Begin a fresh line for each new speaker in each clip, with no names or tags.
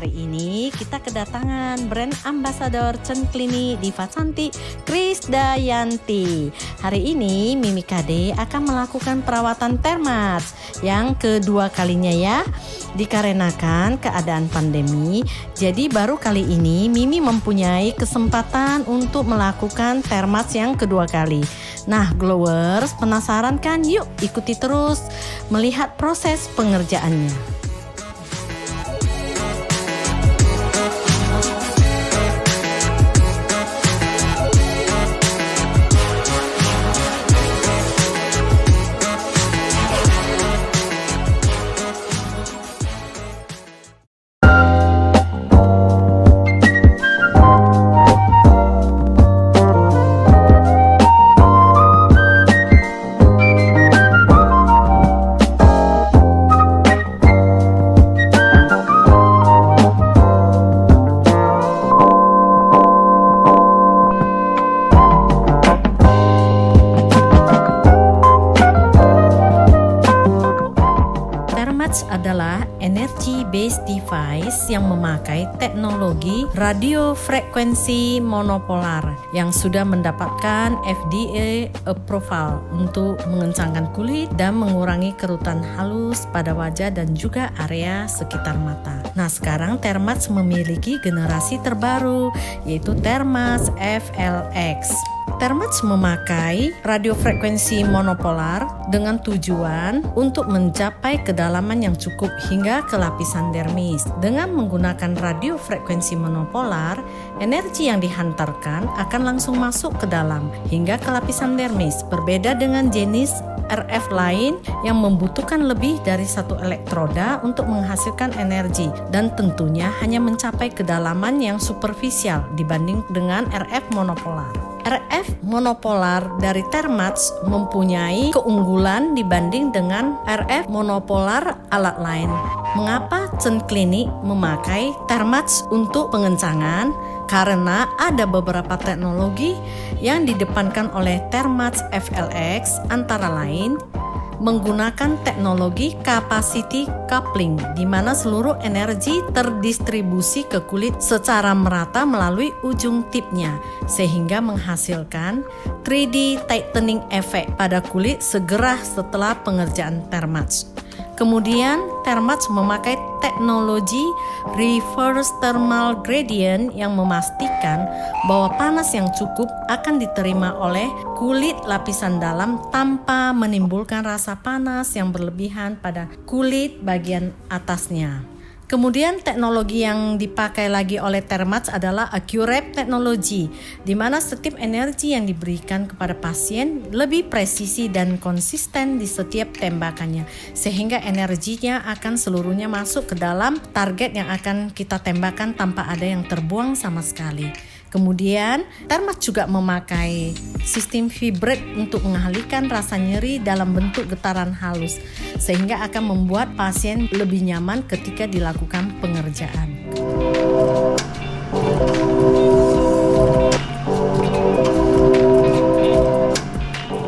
Hari ini kita kedatangan brand ambassador Cenclini Diva Cantik Krisdayanti. Hari ini Mimi KD akan melakukan perawatan Thermats yang kedua kalinya ya. Dikarenakan keadaan pandemi, jadi baru kali ini Mimi mempunyai kesempatan untuk melakukan Thermats yang kedua kali. Nah, Glowers, penasaran kan? Yuk ikuti terus melihat proses pengerjaannya. Thermats adalah energy-based device yang memakai teknologi radio frekuensi monopolar yang sudah mendapatkan FDA approval untuk mengencangkan kulit dan mengurangi kerutan halus pada wajah dan juga area sekitar mata. Nah, sekarang Thermats memiliki generasi terbaru yaitu Thermats FLX. Thermats memakai radiofrekuensi monopolar dengan tujuan untuk mencapai kedalaman yang cukup hingga ke lapisan dermis. Dengan menggunakan radiofrekuensi monopolar, energi yang dihantarkan akan langsung masuk ke dalam hingga ke lapisan dermis. Berbeda dengan jenis RF lain yang membutuhkan lebih dari satu elektroda untuk menghasilkan energi dan tentunya hanya mencapai kedalaman yang superficial dibanding dengan RF monopolar. RF monopolar dari Thermats mempunyai keunggulan dibanding dengan RF monopolar alat lain. Mengapa Cenclini memakai Thermats untuk pengencangan? Karena ada beberapa teknologi yang didepankan oleh Thermats FLX, antara lain menggunakan teknologi capacity coupling, di mana seluruh energi terdistribusi ke kulit secara merata melalui ujung tipnya, sehingga menghasilkan 3D tightening effect pada kulit segera setelah pengerjaan Thermats. Kemudian Thermats memakai teknologi reverse thermal gradient yang memastikan bahwa panas yang cukup akan diterima oleh kulit lapisan dalam tanpa menimbulkan rasa panas yang berlebihan pada kulit bagian atasnya. Kemudian teknologi yang dipakai lagi oleh Thermats adalah Accurate Technology, di mana setiap energi yang diberikan kepada pasien lebih presisi dan konsisten di setiap tembakannya, sehingga energinya akan seluruhnya masuk ke dalam target yang akan kita tembakan tanpa ada yang terbuang sama sekali. Kemudian Thermats juga memakai sistem vibrate untuk mengalihkan rasa nyeri dalam bentuk getaran halus, sehingga akan membuat pasien lebih nyaman ketika dilakukan pengerjaan.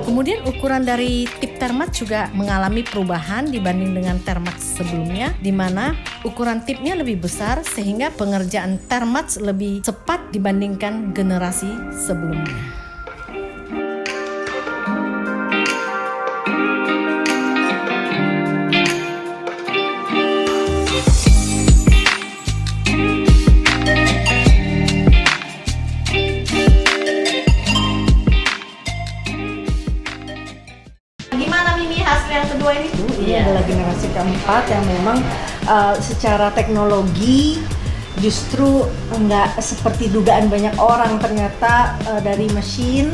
Kemudian ukuran dari tip Thermats juga mengalami perubahan dibanding dengan Thermats sebelumnya, di mana ukuran tipnya lebih besar sehingga pengerjaan Thermats lebih cepat dibandingkan generasi sebelumnya.
Gimana Mimi hasil yang kedua ini?
Ini adalah generasi keempat yang memang secara teknologi justru nggak seperti dugaan banyak orang. Ternyata dari mesin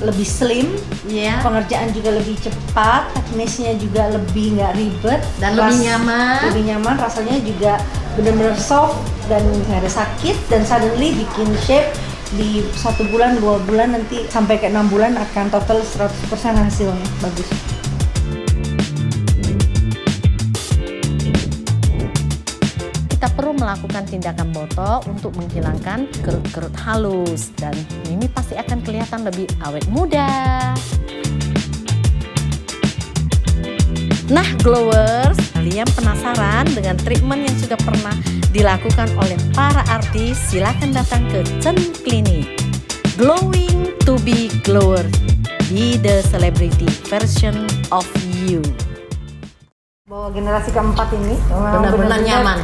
lebih slim, pengerjaan juga lebih cepat, teknisnya juga lebih nggak ribet
Dan lebih nyaman,
rasanya juga benar-benar soft dan nggak ada sakit, dan suddenly bikin shape di 1 bulan, 2 bulan, nanti sampai ke 6 bulan akan total 100% hasilnya bagus.
Kita perlu melakukan tindakan botok untuk menghilangkan kerut-kerut halus, dan Mimi pasti akan kelihatan lebih awet muda. Nah, Glowers, kalian penasaran dengan treatment yang sudah pernah dilakukan oleh para artis, silakan datang ke Chen Clinic. Glowing to be glower, be the celebrity version of you.
Bahwa generasi keempat ini
Benar-benar nyaman,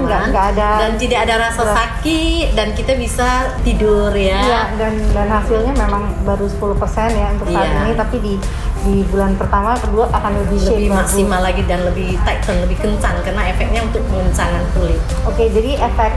nggak ada
dan tidak ada rasa sakit, dan kita bisa tidur ya.
Iya, dan hasilnya memang baru 10% ya untuk saat
Iya.
ini, tapi di bulan pertama kedua akan lebih shape
Lebih
bagus.
maksimal lagi dan lebih tighten, lebih kencang karena efeknya untuk pengencangan kulit.
Oke, jadi efek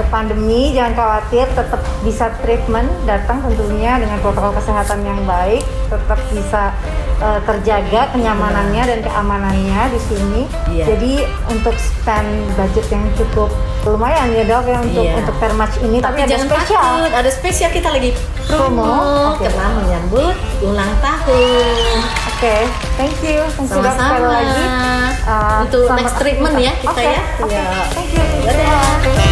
pandemi jangan khawatir, tetap bisa treatment, datang tentunya dengan protokol kesehatan yang baik, tetap bisa terjaga kenyamanannya dan keamanannya di sini.
Iya.
Jadi untuk spend budget yang cukup lumayan ya dok ya untuk Permach ini, tapi ada
jangan
spesial.
takut, ada spesial, kita lagi
Promo,
promo
oke.
karena menyambut ulang tahun.
Oke, thank you dok sekali
Sama-sama.
lagi.
Untuk
Selamat
next treatment ya kita
Oke,
ya.
oke,
Ya.
thank you.
Dadah.